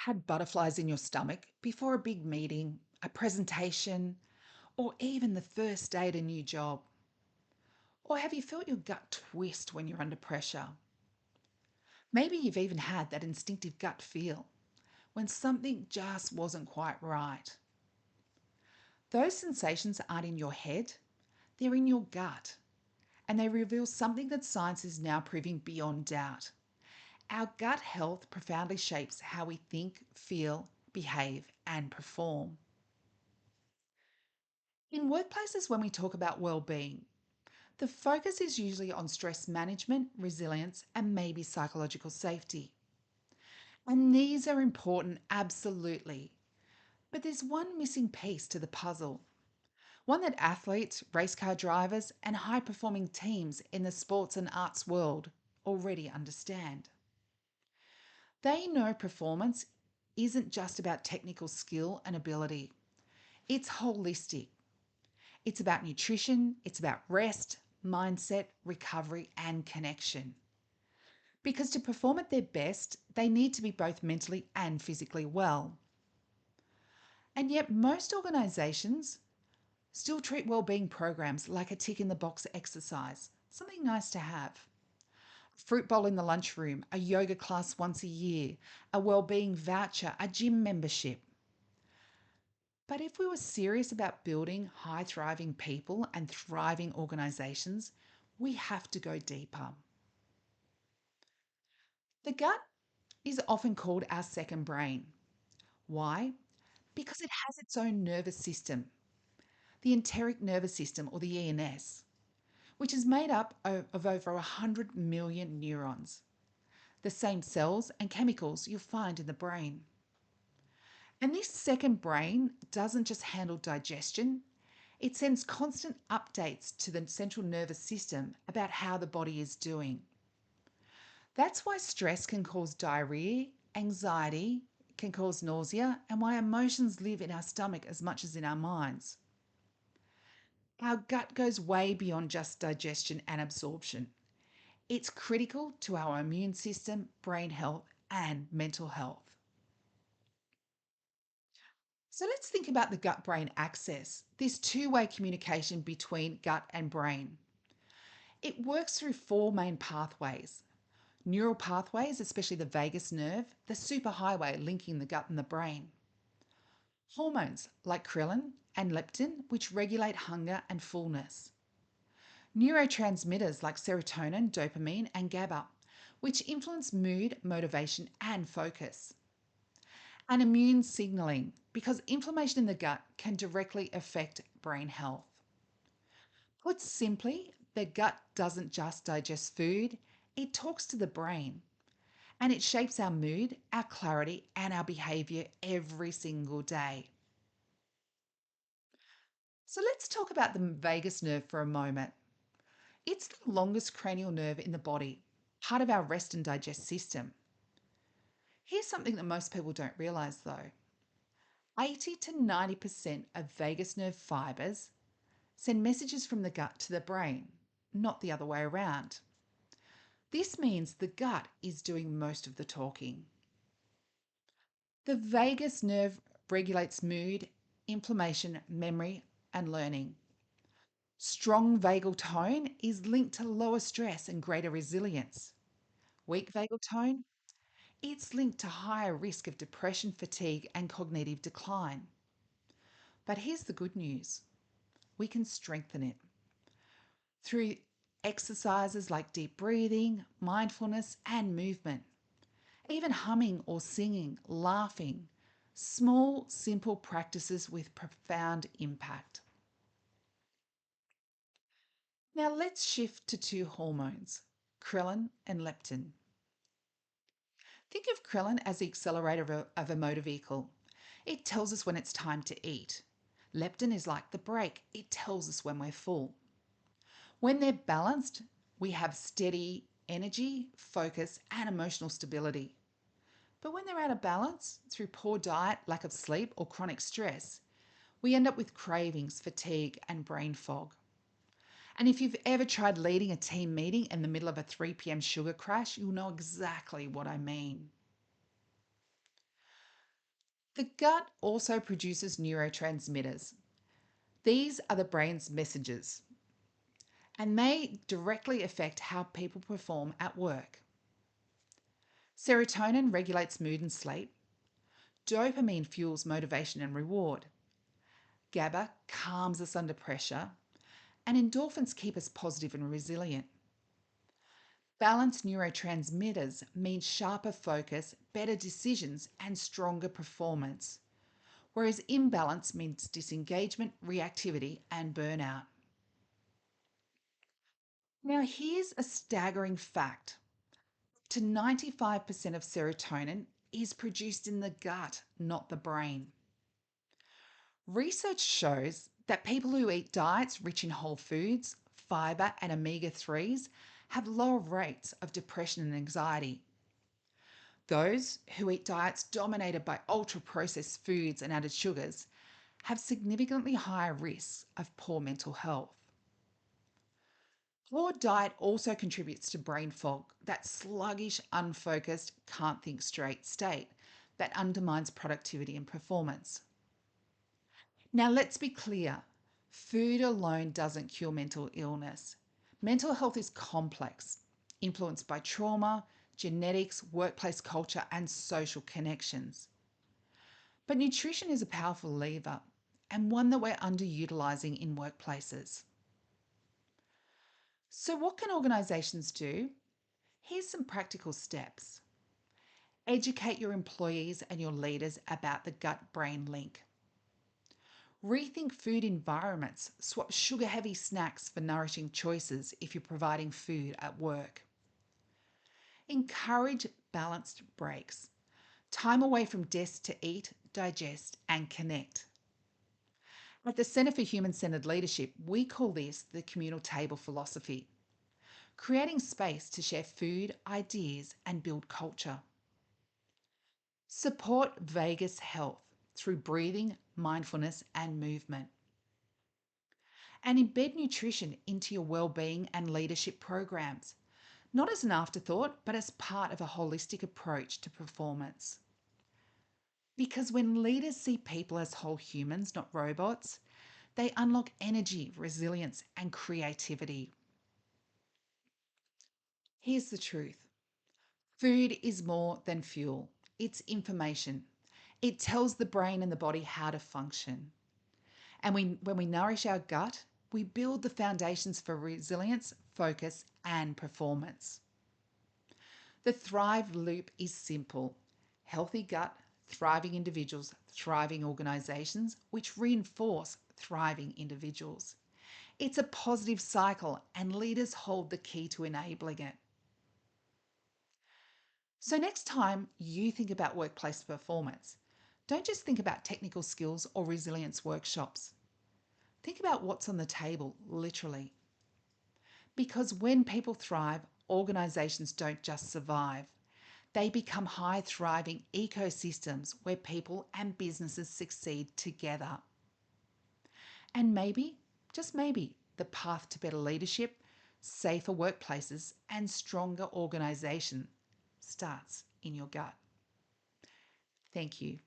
Had butterflies in your stomach before a big meeting, a presentation, or even the first day at a new job? Or have you felt your gut twist when you're under pressure? Maybe you've even had that instinctive gut feel when something just wasn't quite right. Those sensations aren't in your head, they're in your gut, and they reveal something that science is now proving beyond doubt. Our gut health profoundly shapes how we think, feel, behave, and perform. In workplaces, when we talk about well-being, the focus is usually on stress management, resilience, and maybe psychological safety. And these are important, absolutely. But there's one missing piece to the puzzle, one that athletes, race car drivers, and high performing teams in the sports and arts world already understand. They know performance isn't just about technical skill and ability, it's holistic. It's about nutrition, it's about rest, mindset, recovery, and connection. Because to perform at their best, they need to be both mentally and physically well. And yet, most organisations still treat wellbeing programs like a tick in the box exercise, something nice to have. A fruit bowl in the lunchroom, a yoga class once a year, a wellbeing voucher, a gym membership. But if we were serious about building high thriving people and thriving organisations, we have to go deeper. The gut is often called our second brain. Why? Because it has its own nervous system, the enteric nervous system, or the ENS, which is made up of over 100 million neurons, the same cells and chemicals you'll find in the brain. And this second brain doesn't just handle digestion, it sends constant updates to the central nervous system about how the body is doing. That's why stress can cause diarrhea, anxiety can cause nausea, and why emotions live in our stomach as much as in our minds. Our gut goes way beyond just digestion and absorption. It's critical to our immune system, brain health, and mental health. So let's think about the gut brain axis, this two-way communication between gut and brain. It works through four main pathways: neural pathways, especially the vagus nerve, the superhighway linking the gut and the brain; hormones like ghrelin and leptin, which regulate hunger and fullness; neurotransmitters like serotonin, dopamine, and GABA, which influence mood, motivation, and focus; and immune signaling, because inflammation in the gut can directly affect brain health. Put simply, the gut doesn't just digest food, it talks to the brain, and it shapes our mood, our clarity, and our behavior every single day. So let's talk about the vagus nerve for a moment. It's the longest cranial nerve in the body, part of our rest and digest system. Here's something that most people don't realize though: 80 to 90% of vagus nerve fibers send messages from the gut to the brain, not the other way around. This means the gut is doing most of the talking. The vagus nerve regulates mood, inflammation, memory, and learning. Strong vagal tone is linked to lower stress and greater resilience. Weak vagal tone, it's linked to higher risk of depression, fatigue, and cognitive decline. But here's the good news: we can strengthen it through exercises like deep breathing, mindfulness, and movement. Even humming or singing, laughing, small, simple practices with profound impact. Now let's shift to two hormones, ghrelin and leptin. Think of ghrelin as the accelerator of a motor vehicle. It tells us when it's time to eat. Leptin is like the brake, it tells us when we're full. When they're balanced, we have steady energy, focus, and emotional stability. But when they're out of balance, through poor diet, lack of sleep, or chronic stress, we end up with cravings, fatigue, and brain fog. And if you've ever tried leading a team meeting in the middle of a 3 p.m. sugar crash, you'll know exactly what I mean. The gut also produces neurotransmitters. These are the brain's messengers, and they directly affect how people perform at work. Serotonin regulates mood and sleep. Dopamine fuels motivation and reward. GABA calms us under pressure. And endorphins keep us positive and resilient. Balanced neurotransmitters mean sharper focus, better decisions, and stronger performance, whereas imbalance means disengagement, reactivity, and burnout. Now, here's a staggering fact: to 95% of serotonin is produced in the gut, not the brain. Research shows that people who eat diets rich in whole foods, fiber, and omega 3s have lower rates of depression and anxiety. Those who eat diets dominated by ultra processed foods and added sugars have significantly higher risks of poor mental health. Poor diet also contributes to brain fog, that sluggish, unfocused, can't think straight state that undermines productivity and performance. Now, let's be clear: food alone doesn't cure mental illness. Mental health is complex, influenced by trauma, genetics, workplace culture, and social connections. But nutrition is a powerful lever, and one that we're underutilizing in workplaces. So, what can organisations do? Here's some practical steps. Educate your employees and your leaders about the gut brain link. Rethink food environments. Swap sugar heavy snacks for nourishing choices if you're providing food at work. Encourage balanced breaks. Time away from desks to eat, digest, and connect. At the Centre for Human Centred Leadership, we call this the communal table philosophy, creating space to share food, ideas, and build culture. Support vagus health through breathing, mindfulness, and movement. And embed nutrition into your well-being and leadership programs, not as an afterthought, but as part of a holistic approach to performance. Because when leaders see people as whole humans, not robots, they unlock energy, resilience, and creativity. Here's the truth: food is more than fuel, it's information. It tells the brain and the body how to function. And when we nourish our gut, we build the foundations for resilience, focus, and performance. The Thrive loop is simple: healthy gut, thriving individuals, thriving organisations, which reinforce thriving individuals. It's a positive cycle, and leaders hold the key to enabling it. So, next time you think about workplace performance, don't just think about technical skills or resilience workshops. Think about what's on the table, literally. Because when people thrive, organisations don't just survive, they become high thriving ecosystems where people and businesses succeed together. And maybe, just maybe, the path to better leadership, safer workplaces, and stronger organisation starts in your gut. Thank you.